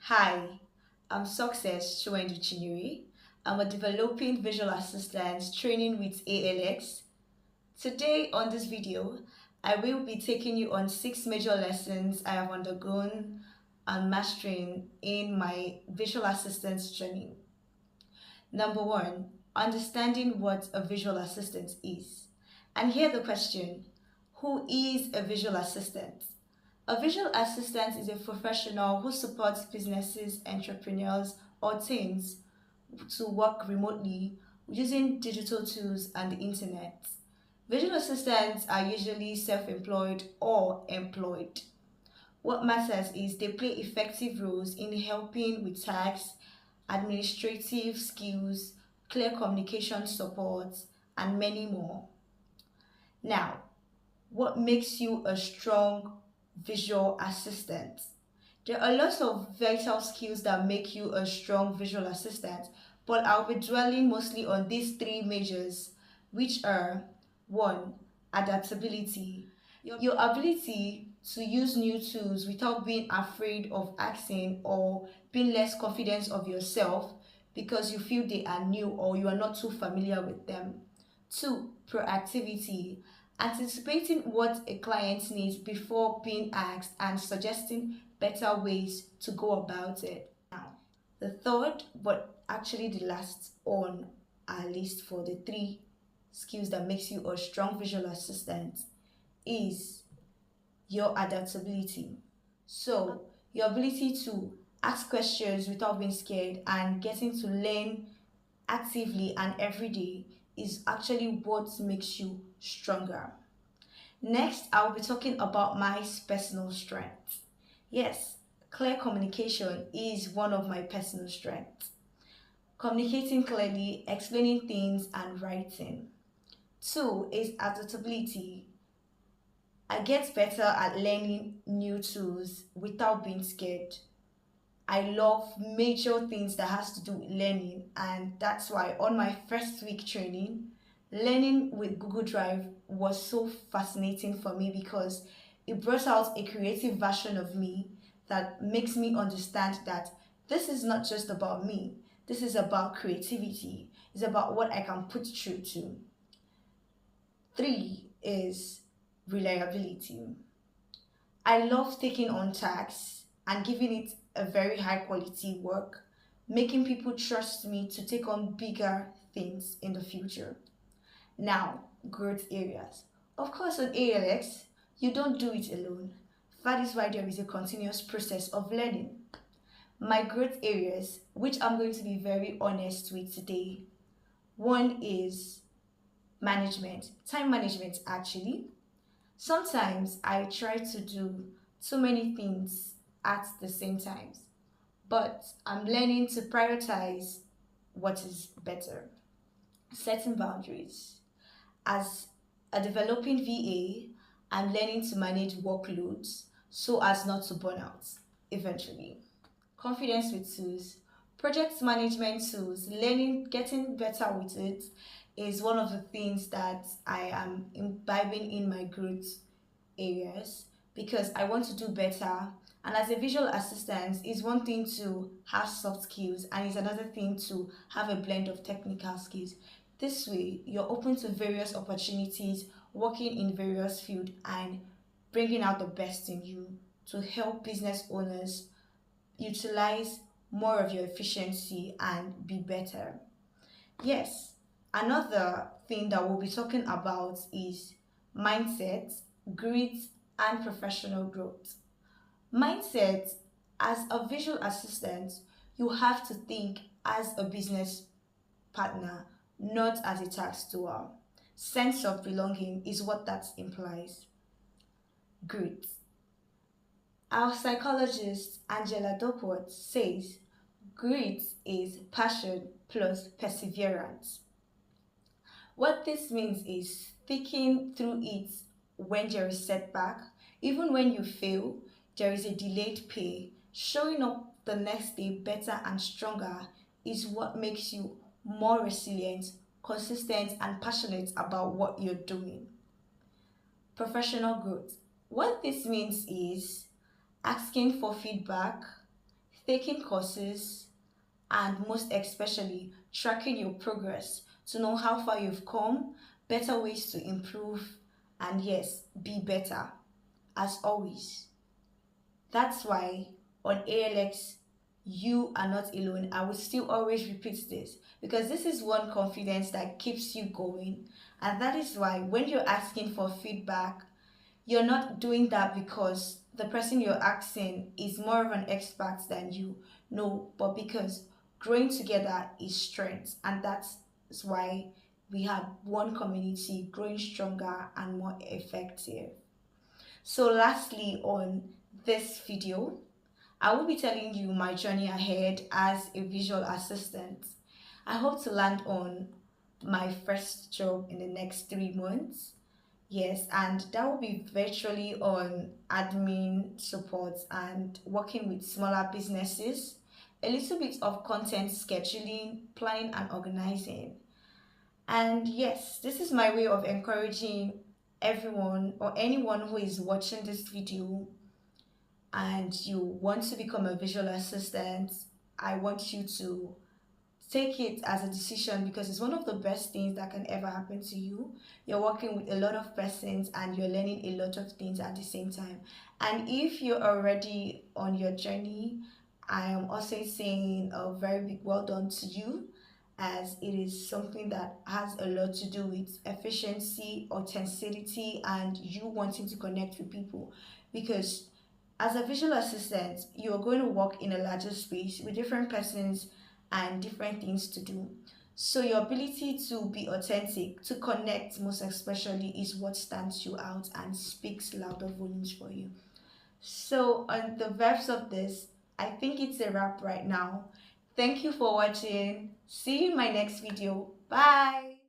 Hi, I'm Success Chuendu Chinyere. I'm a developing visual assistant training with ALX. Today on this video, I will be taking you on 6 major lessons I have undergone and mastering in my visual assistance journey. Number one, understanding what a visual assistant is. And here the question, who is a visual assistant? A visual assistant is a professional who supports businesses, entrepreneurs, or teams to work remotely using digital tools and the internet. Visual assistants are usually self-employed or employed. What matters is they play effective roles in helping with tasks, administrative skills, clear communication support, and many more. Now, what makes you a strong visual assistant? There are lots of vital skills that make you a strong visual assistant, but I'll be dwelling mostly on these 3 majors, which are 1. Adaptability. Your ability to use new tools without being afraid of asking or being less confident of yourself because you feel they are new or you are not too familiar with them. 2. Proactivity. Anticipating what a client needs before being asked and suggesting better ways to go about it. Now, the third, but actually the last on our list for the 3 skills that makes you a strong visual assistant is your adaptability. So, your ability to ask questions without being scared and getting to learn actively and every day is actually what makes you stronger. Next, I'll be talking about my personal strength. Yes, clear communication is one of my personal strengths. Communicating clearly, explaining things, and writing. 2 is adaptability. I get better at learning new tools without being scared. I love major things that has to do with learning, and that's why on my first week training, learning with Google Drive was so fascinating for me because it brought out a creative version of me that makes me understand that this is not just about me. This is about creativity. It's about what I can put through to. 3 is reliability. I love taking on tasks and giving it a very high quality work, making people trust me to take on bigger things in the future. Now, growth areas. Of course, on ALX, you don't do it alone. That is why there is a continuous process of learning. My growth areas, which I'm going to be very honest with today, one is management, time management actually. Sometimes I try to do too many things at the same time, but I'm learning to prioritize what is better. Setting boundaries. As a developing VA, I'm learning to manage workloads so as not to burn out eventually. Confidence with tools. Project management tools, learning, getting better with it is one of the things that I am imbibing in my growth areas because I want to do better. And as a visual assistant, it's one thing to have soft skills and it's another thing to have a blend of technical skills. This way, you're open to various opportunities, working in various fields and bringing out the best in you to help business owners utilize more of your efficiency and be better. Yes, another thing that we'll be talking about is mindset, grit, and professional growth. Mindset, as a visual assistant, you have to think as a business partner, not as a tax doer. Sense of belonging is what that implies. Grit. Our psychologist Angela Duckworth says grit is passion plus perseverance. What this means is sticking through it when there is setback, even when you fail, there is a delayed pay. Showing up the next day better and stronger is what makes you more resilient, consistent, and passionate about what you're doing. Professional growth. What this means is asking for feedback, taking courses, and most especially tracking your progress to know how far you've come, better ways to improve, and yes, be better as always. That's why on ALX, you are not alone. I will still always repeat this because this is one confidence that keeps you going. And that is why when you're asking for feedback, you're not doing that because the person you're asking is more of an expert than you. No, but because growing together is strength. And that's why we have one community growing stronger and more effective. So lastly, on this video, I will be telling you my journey ahead as a visual assistant. I hope to land on my first job in the next 3 months. Yes, and that will be virtually on admin support and working with smaller businesses, a little bit of content scheduling, planning, and organizing. And yes, this is my way of encouraging everyone or anyone who is watching this video and you want to become a visual assistant. I want you to take it as a decision because it's one of the best things that can ever happen to you. You're working with a lot of persons and you're learning a lot of things at the same time. And if you're already on your journey, I am also saying a very big well done to you, as it is something that has a lot to do with efficiency, authenticity, and you wanting to connect with people. Because as a visual assistant, you're going to work in a larger space with different persons and different things to do. So your ability to be authentic, to connect most especially, is what stands you out and speaks louder volumes for you. So on the verbs of this, I think it's a wrap right now. Thank you for watching. See you in my next video. Bye.